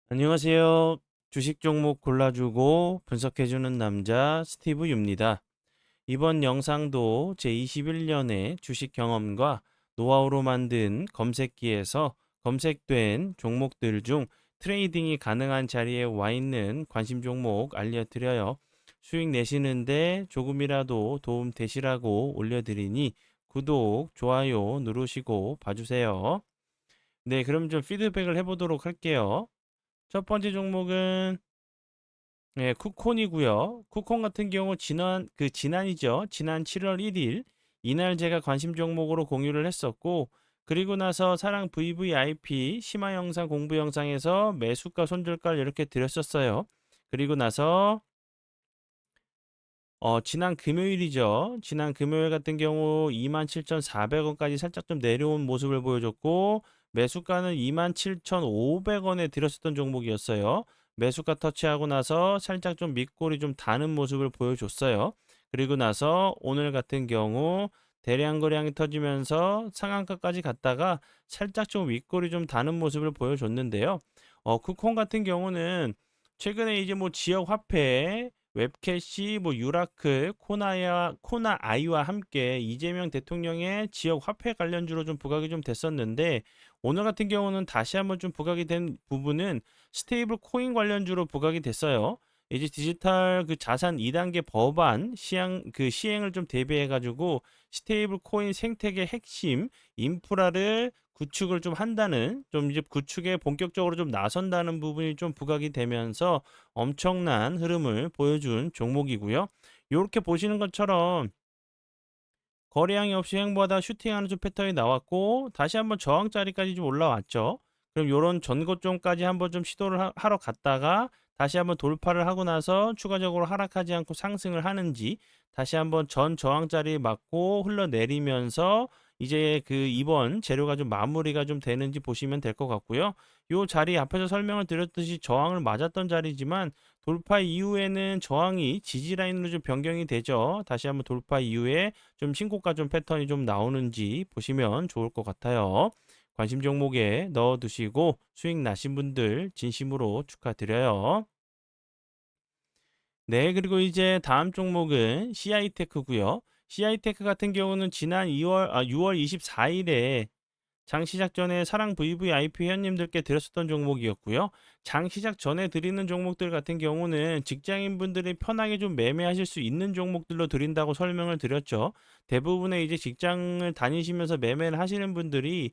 안녕하세요. 주식 종목 골라주고 분석해주는 남자 스티브 유입니다. 이번 영상도 제21년의 주식 경험과 노하우로 만든 검색기에서 검색된 종목들 중 트레이딩이 가능한 자리에 와 있는 관심 종목 알려드려요. 수익 내시는데 조금이라도 도움 되시라고 올려드리니 구독, 좋아요 누르시고 봐주세요. 네, 그럼 좀 피드백을 해보도록 할게요. 첫 번째 종목은 쿠콘이고요. 쿠콘 같은 경우 지난이죠. 지난 7월 1일 이날 제가 관심 종목으로 공유를 했었고, 그리고 나서 사랑 VVIP 심화 영상 공부 영상에서 매수가 손절가를 이렇게 드렸었어요. 그리고 나서 지난 금요일이죠. 지난 금요일 같은 경우 27,400원까지 살짝 좀 내려온 모습을 보여줬고, 매수가는 27,500원에 들었었던 종목이었어요. 매수가 터치하고 나서 살짝 좀 밑골이 좀 다는 모습을 보여줬어요. 그리고 나서 오늘 같은 경우 대량 거래량이 터지면서 상한가까지 갔다가 살짝 좀 윗골이 좀 다는 모습을 보여줬는데요. 쿠콘 같은 경우는 최근에 이제 뭐 지역 화폐 웹캐시, 뭐 유라클, 코나아이와 함께 이재명 대통령의 지역 화폐 관련주로 좀 부각이 좀 됐었는데, 오늘 같은 경우는 다시 한번 좀 부각이 된 부분은 스테이블 코인 관련주로 부각이 됐어요. 이제 디지털 그 자산 2단계 법안 시행을 좀 대비해 가지고 스테이블 코인 생태계 핵심 인프라를 구축을 좀 한다는, 좀 이제 구축에 본격적으로 좀 나선다는 부분이 좀 부각이 되면서 엄청난 흐름을 보여준 종목이고요. 이렇게 보시는 것처럼 거래량이 없이 횡보하다 슈팅하는 좀 패턴이 나왔고, 다시 한번 저항 자리까지 좀 올라왔죠. 그럼 요런 전고점까지 한번 좀 시도를 하러 갔다가 다시 한번 돌파를 하고 나서 추가적으로 하락하지 않고 상승을 하는지, 다시 한번 전 저항 자리 맞고 흘러내리면서 이제 그 이번 재료가 좀 마무리가 좀 되는지 보시면 될 것 같고요. 요 자리 앞에서 설명을 드렸듯이 저항을 맞았던 자리지만, 돌파 이후에는 저항이 지지 라인으로 좀 변경이 되죠. 다시 한번 돌파 이후에 좀 신고가 좀 패턴이 좀 나오는지 보시면 좋을 것 같아요. 관심 종목에 넣어 두시고 수익 나신 분들 진심으로 축하드려요. 네, 그리고 이제 다음 종목은 CI테크고요. CI테크 같은 경우는 지난 6월 24일에 장 시작 전에 사랑 VVIP 회원님들께 드렸었던 종목이었고요. 장 시작 전에 드리는 종목들 같은 경우는 직장인분들이 편하게 좀 매매하실 수 있는 종목들로 드린다고 설명을 드렸죠. 대부분의 이제 직장을 다니시면서 매매를 하시는 분들이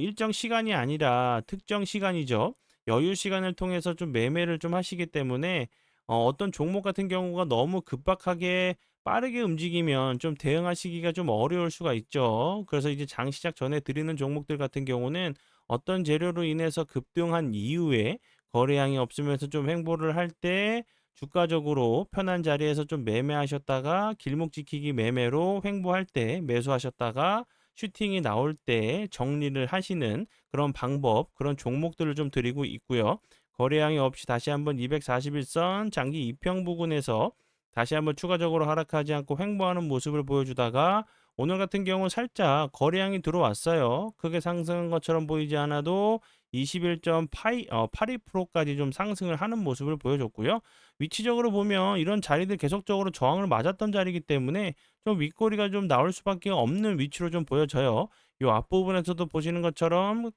일정 시간이 아니라 특정 시간이죠. 여유 시간을 통해서 좀 매매를 좀 하시기 때문에 어떤 종목 같은 경우가 너무 급박하게 빠르게 움직이면 좀 대응하시기가 좀 어려울 수가 있죠. 그래서 이제 장 시작 전에 드리는 종목들 같은 경우는 어떤 재료로 인해서 급등한 이후에 거래량이 없으면서 좀 횡보를 할 때 주가적으로 편한 자리에서 좀 매매하셨다가 길목 지키기 매매로 횡보할 때 매수하셨다가 슈팅이 나올 때 정리를 하시는 그런 방법, 그런 종목들을 좀 드리고 있고요. 거래량이 없이 다시 한번 241선 장기 이평 부근에서 다시 한번 추가적으로 하락하지 않고 횡보하는 모습을 보여주다가 오늘 같은 경우 살짝 거래량이 들어왔어요. 크게 상승한 것처럼 보이지 않아도 21.82%까지 좀 상승을 하는 모습을 보여줬고요. 위치적으로 보면 이런 자리들 계속적으로 저항을 맞았던 자리이기 때문에 좀 윗꼬리가 좀 나올 수밖에 없는 위치로 좀 보여져요. 이 앞부분에서도 보시는 것처럼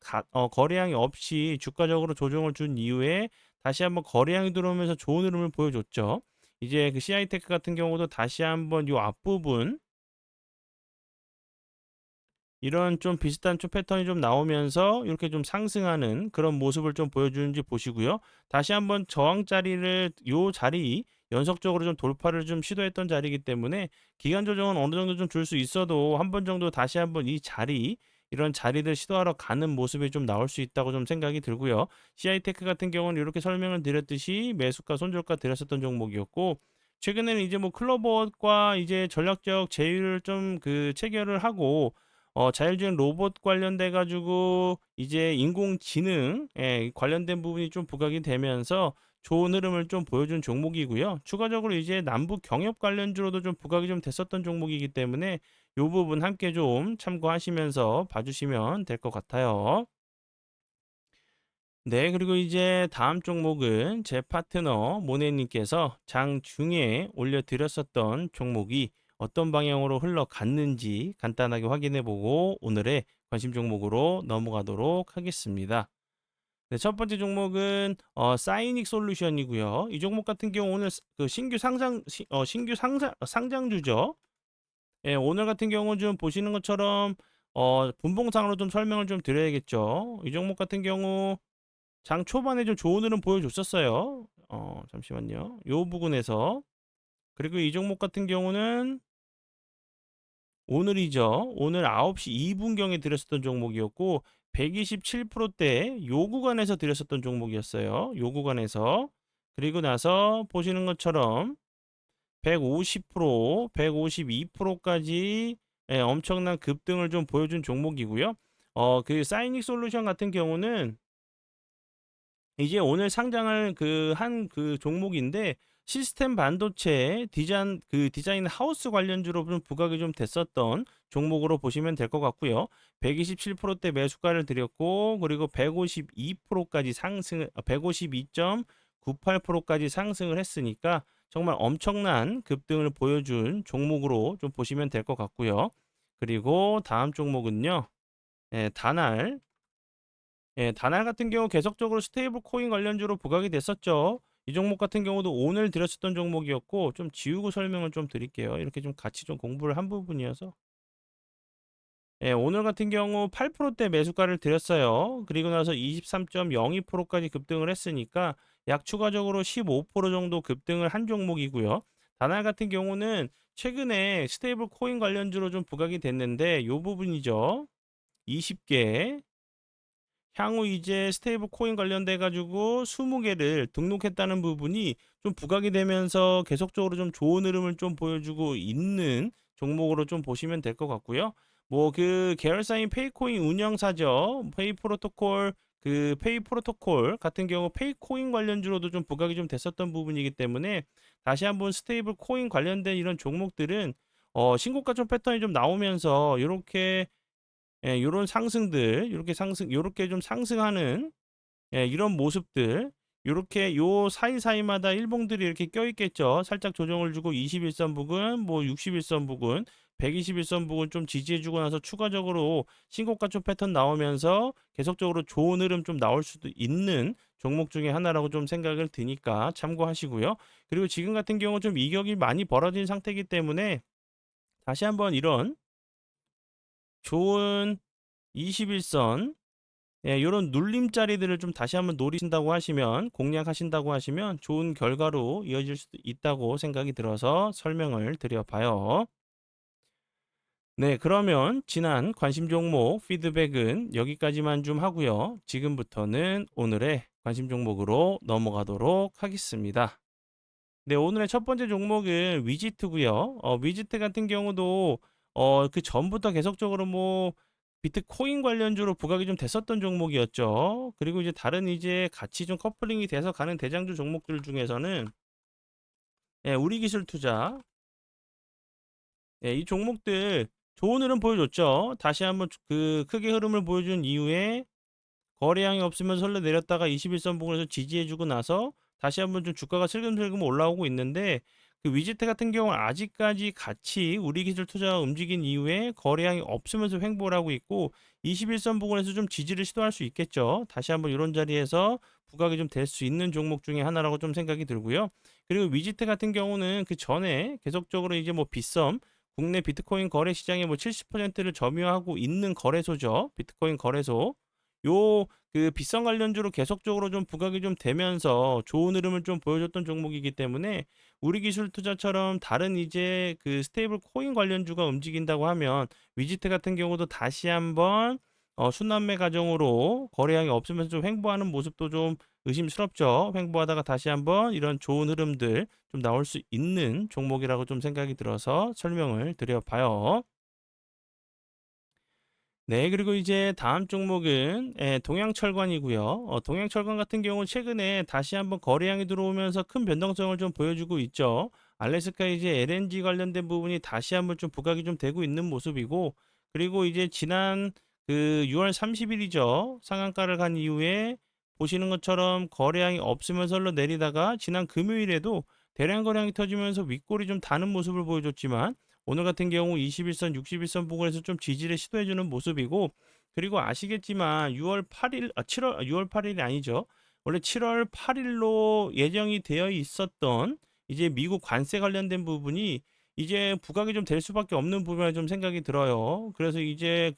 거래량이 없이 주가적으로 조정을 준 이후에 다시 한번 거래량이 들어오면서 좋은 흐름을 보여줬죠. 이제 그 CI테크 같은 경우도 다시 한번 요 앞부분 이런 좀 비슷한 좀 패턴이 좀 나오면서 이렇게 좀 상승하는 그런 모습을 좀 보여주는지 보시고요. 다시 한번 저항 자리를 요 자리 연속적으로 좀 돌파를 좀 시도했던 자리이기 때문에 기간 조정은 어느 정도 좀 줄 수 있어도 한 번 정도 다시 한번 이 자리 이런 자리들 시도하러 가는 모습이 좀 나올 수 있다고 좀 생각이 들고요. CI테크 같은 경우는 이렇게 설명을 드렸듯이 매수가 손절가 드렸었던 종목이었고, 최근에는 이제 뭐 클로버와 이제 전략적 제휴를 좀 그 체결을 하고 자율주행 로봇 관련돼 가지고 이제 인공지능 관련된 부분이 좀 부각이 되면서 좋은 흐름을 좀 보여준 종목이고요. 추가적으로 이제 남북 경협 관련주로도 좀 부각이 좀 됐었던 종목이기 때문에 이 부분 함께 좀 참고하시면서 봐주시면 될 것 같아요. 네, 그리고 이제 다음 종목은 제 파트너 모네님께서 장중에 올려드렸었던 종목이 어떤 방향으로 흘러갔는지 간단하게 확인해 보고 오늘의 관심 종목으로 넘어가도록 하겠습니다. 네, 첫 번째 종목은 사이닉 솔루션이고요. 이 종목 같은 경우 오늘 그 신규 상장주죠. 예, 오늘 같은 경우 좀 보시는 것처럼 분봉상으로 좀 설명을 좀 드려야겠죠. 이 종목 같은 경우 장 초반에 좀 좋은 흐름 보여줬었어요. 잠시만요. 요 부분에서. 그리고 이 종목 같은 경우는 오늘이죠. 오늘 9시 2분경에 드렸었던 종목이었고 127%대 요 구간에서 드렸었던 종목이었어요. 요 구간에서. 그리고 나서 보시는 것처럼 150%, 152%까지 엄청난 급등을 좀 보여준 종목이고요. 그 사이닉 솔루션 같은 경우는 이제 오늘 상장을 한 종목인데 시스템 반도체 디자인 하우스 관련주로 좀 부각이 좀 됐었던 종목으로 보시면 될 것 같고요. 127%대 매수가를 드렸고 그리고 152%까지 152.98%까지 상승을 했으니까 정말 엄청난 급등을 보여준 종목으로 좀 보시면 될 것 같고요. 그리고 다음 종목은요. 다날. 예, 다날 같은 경우 계속적으로 스테이블 코인 관련주로 부각이 됐었죠. 이 종목 같은 경우도 오늘 드렸었던 종목이었고 좀 지우고 설명을 좀 드릴게요. 이렇게 좀 같이 좀 공부를 한 부분이어서. 예, 오늘 같은 경우 8%대 매수가를 드렸어요. 그리고 나서 23.02%까지 급등을 했으니까 약 추가적으로 15% 정도 급등을 한 종목이고요. 다날 같은 경우는 최근에 스테이블 코인 관련주로 좀 부각이 됐는데 이 부분이죠. 20개 향후 이제 스테이블 코인 관련돼 가지고 20개를 등록했다는 부분이 좀 부각이 되면서 계속적으로 좀 좋은 흐름을 좀 보여주고 있는 종목으로 좀 보시면 될 것 같고요. 뭐 그 계열사인 페이코인 운영사죠. 페이 프로토콜 같은 경우 페이코인 관련주로도 좀 부각이 좀 됐었던 부분이기 때문에 다시 한번 스테이블 코인 관련된 이런 종목들은 신고가 좀 패턴이 좀 나오면서 이렇게 예, 요런 상승들, 요렇게 좀 상승하는 예, 이런 모습들, 요렇게 요 사이사이마다 일봉들이 이렇게 껴있겠죠. 살짝 조정을 주고 21선 부근, 뭐 61선 부근, 121선 부근 좀 지지해주고 나서 추가적으로 신고가 쪽 패턴 나오면서 계속적으로 좋은 흐름 좀 나올 수도 있는 종목 중에 하나라고 좀 생각을 드니까 참고하시고요. 그리고 지금 같은 경우 좀 이격이 많이 벌어진 상태이기 때문에 다시 한번 이런 좋은 21선 예, 요런 눌림자리들을 좀 다시 한번 노리신다고 하시면 공략하신다고 하시면 좋은 결과로 이어질 수도 있다고 생각이 들어서 설명을 드려 봐요. 네, 그러면 지난 관심 종목 피드백은 여기까지만 좀 하고요. 지금부터는 오늘의 관심 종목으로 넘어가도록 하겠습니다. 네, 오늘의 첫 번째 종목은 위지트고요. 위지트 같은 경우도 그 전부터 계속적으로 뭐 비트코인 관련주로 부각이 좀 됐었던 종목이었죠. 그리고 이제 다른 이제 같이 좀 커플링이 돼서 가는 대장주 종목들 중에서는 예, 우리기술 투자, 예, 이 종목들 좋은 흐름 보여줬죠. 다시 한번 그 크게 흐름을 보여준 이후에 거래량이 없으면서 흘러 내렸다가 21선 부근에서 지지해주고 나서 다시 한번 좀 주가가 슬금슬금 올라오고 있는데 그 위지트 같은 경우는 아직까지 같이 우리 기술 투자가 움직인 이후에 거래량이 없으면서 횡보를 하고 있고 21선 부근에서 좀 지지를 시도할 수 있겠죠. 다시 한번 이런 자리에서 부각이 좀 될 수 있는 종목 중에 하나라고 좀 생각이 들고요. 그리고 위지트 같은 경우는 그 전에 계속적으로 이제 뭐 빗썸 국내 비트코인 거래 시장의 뭐 70%를 점유하고 있는 거래소죠. 비트코인 거래소. 요 빗썸 관련주로 계속적으로 좀 부각이 좀 되면서 좋은 흐름을 좀 보여줬던 종목이기 때문에 우리 기술 투자처럼 다른 이제 그 스테이블 코인 관련주가 움직인다고 하면 위지트 같은 경우도 다시 한번 순환매 과정으로 거래량이 없으면서 좀 횡보하는 모습도 좀 의심스럽죠. 횡보하다가 다시 한번 이런 좋은 흐름들 좀 나올 수 있는 종목이라고 좀 생각이 들어서 설명을 드려봐요. 네, 그리고 이제 다음 종목은 동양철관이고요. 동양철관 같은 경우 최근에 다시 한번 거래량이 들어오면서 큰 변동성을 좀 보여주고 있죠. 알래스카 이제 LNG 관련된 부분이 다시 한번 좀 부각이 좀 되고 있는 모습이고, 그리고 이제 지난 그 6월 30일이죠. 상한가를 간 이후에 보시는 것처럼 거래량이 없으면서 흘러내리다가 지난 금요일에도 대량 거래량이 터지면서 윗골이 좀 다는 모습을 보여줬지만 오늘 같은 경우 21선, 61선 부근에서 좀 지지를 시도해주는 모습이고, 그리고 아시겠지만 6월 8일, 7월, 6월 8일이 아니죠. 원래 7월 8일로 예정이 되어 있었던 이제 미국 관세 관련된 부분이 이제 부각이 좀 될 수밖에 없는 부분이라 좀 생각이 들어요. 그래서 이제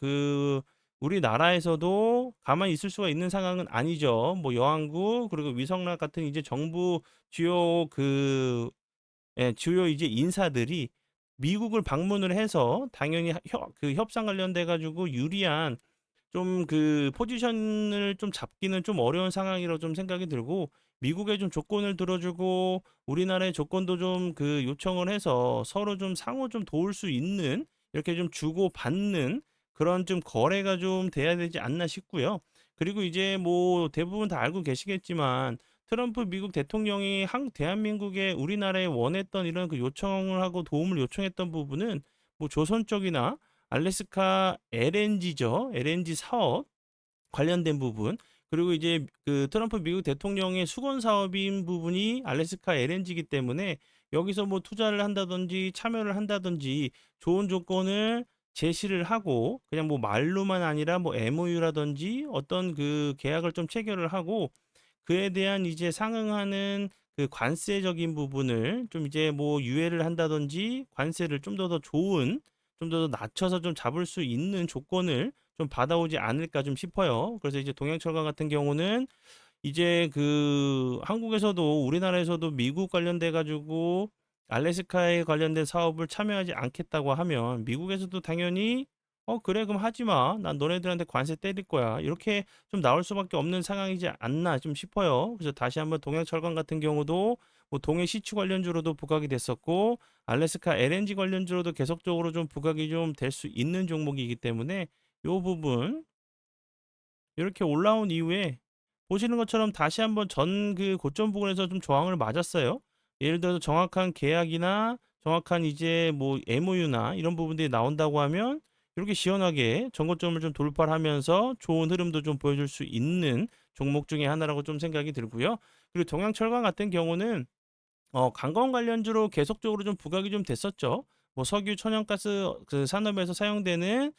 우리나라에서도 가만히 있을 수가 있는 상황은 아니죠. 뭐 여왕국 그리고 위성락 같은 이제 정부 주요 주요 이제 인사들이 미국을 방문을 해서 당연히 협상 관련돼 가지고 유리한 좀 포지션을 좀 잡기는 좀 어려운 상황이라고 좀 생각이 들고, 미국에 좀 조건을 들어주고 우리나라의 조건도 좀 요청을 해서 서로 좀 상호 좀 도울 수 있는, 이렇게 좀 주고받는 그런 좀 거래가 좀 돼야 되지 않나 싶고요. 그리고 이제 뭐 대부분 다 알고 계시겠지만 트럼프 미국 대통령이 대한민국에 우리나라에 원했던 이런 요청을 하고 도움을 요청했던 부분은 뭐 조선 쪽이나 알래스카 LNG죠. LNG 사업 관련된 부분. 그리고 이제 트럼프 미국 대통령의 수건 사업인 부분이 알래스카 LNG이기 때문에 여기서 뭐 투자를 한다든지 참여를 한다든지 좋은 조건을 제시를 하고, 그냥 뭐 말로만 아니라 뭐 MOU라든지 어떤 계약을 좀 체결을 하고 그에 대한 이제 상응하는 관세적인 부분을 좀 이제 뭐 유예를 한다든지 관세를 좀 더 좋은, 좀 더 낮춰서 좀 잡을 수 있는 조건을 좀 받아오지 않을까 좀 싶어요. 그래서 이제 동양철강 같은 경우는 이제 한국에서도 우리나라에서도 미국 관련돼 가지고 알래스카에 관련된 사업을 참여하지 않겠다고 하면 미국에서도 당연히 그래 그럼 하지 마. 난 너네들한테 관세 때릴 거야. 이렇게 좀 나올 수밖에 없는 상황이지 않나 좀 싶어요. 그래서 다시 한번 동양철강 같은 경우도 뭐 동해 시추 관련주로도 부각이 됐었고 알래스카 LNG 관련주로도 계속적으로 좀 부각이 좀 될 수 있는 종목이기 때문에 요 부분 이렇게 올라온 이후에 보시는 것처럼 다시 한번 고점 부근에서 좀 저항을 맞았어요. 예를 들어서 정확한 계약이나 정확한 이제 뭐 MOU나 이런 부분들이 나온다고 하면 이렇게 시원하게 전고점을 좀 돌파를 하면서 좋은 흐름도 좀 보여줄 수 있는 종목 중에 하나라고 좀 생각이 들고요. 그리고 동양철강 같은 경우는 관광 관련주로 계속적으로 좀 부각이 좀 됐었죠. 뭐 석유, 천연가스 산업에서 사용되는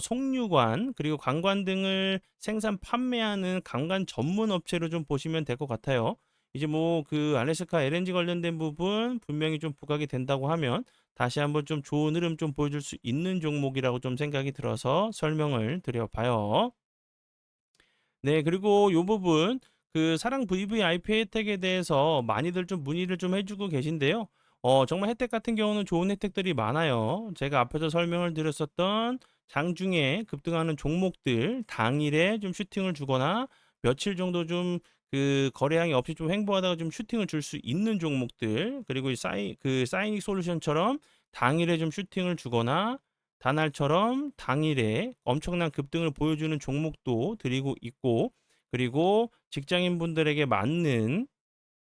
송유관 그리고 관관 등을 생산 판매하는 관관 전문 업체로 좀 보시면 될 것 같아요. 이제 뭐 알래스카 LNG 관련된 부분 분명히 좀 부각이 된다고 하면 다시 한번 좀 좋은 흐름 좀 보여줄 수 있는 종목이라고 좀 생각이 들어서 설명을 드려봐요. 네, 그리고 요 부분 사랑 VVIP 혜택에 대해서 많이들 좀 문의를 좀 해주고 계신데요. 정말 혜택 같은 경우는 좋은 혜택들이 많아요. 제가 앞에서 설명을 드렸었던 장중에 급등하는 종목들 당일에 좀 슈팅을 주거나 며칠 정도 좀 거래량이 없이 좀 횡보하다가 좀 슈팅을 줄 수 있는 종목들, 그리고 사이닉 솔루션처럼 당일에 좀 슈팅을 주거나 다날처럼 당일에 엄청난 급등을 보여주는 종목도 드리고 있고, 그리고 직장인분들에게 맞는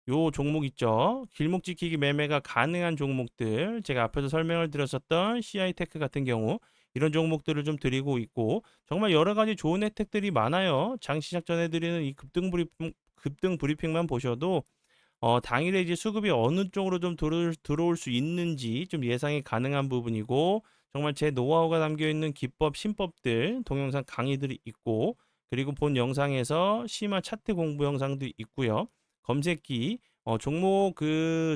요 종목 있죠. 길목 지키기 매매가 가능한 종목들, 제가 앞에서 설명을 드렸었던 CI테크 같은 경우 이런 종목들을 좀 드리고 있고, 정말 여러 가지 좋은 혜택들이 많아요. 장 시작 전에 드리는 이 급등 브리핑만 보셔도 당일에 이제 수급이 어느 쪽으로 좀 들어올 수 있는지 좀 예상이 가능한 부분이고, 정말 제 노하우가 담겨 있는 기법, 신법들, 동영상 강의들이 있고, 그리고 본 영상에서 심화 차트 공부 영상도 있고요. 검색기,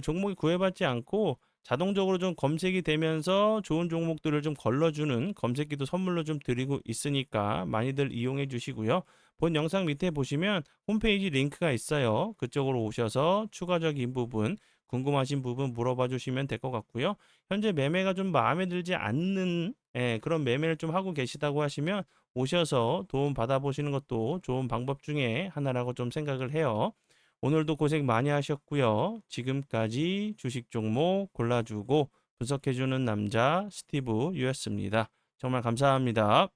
종목이 구애받지 않고 자동적으로 좀 검색이 되면서 좋은 종목들을 좀 걸러주는 검색기도 선물로 좀 드리고 있으니까 많이들 이용해 주시고요. 본 영상 밑에 보시면 홈페이지 링크가 있어요. 그쪽으로 오셔서 추가적인 부분, 궁금하신 부분 물어봐 주시면 될 것 같고요. 현재 매매가 좀 마음에 들지 않는 그런 매매를 좀 하고 계시다고 하시면 오셔서 도움 받아보시는 것도 좋은 방법 중에 하나라고 좀 생각을 해요. 오늘도 고생 많이 하셨고요. 지금까지 주식 종목 골라주고 분석해주는 남자 스티브 유였습니다. 정말 감사합니다.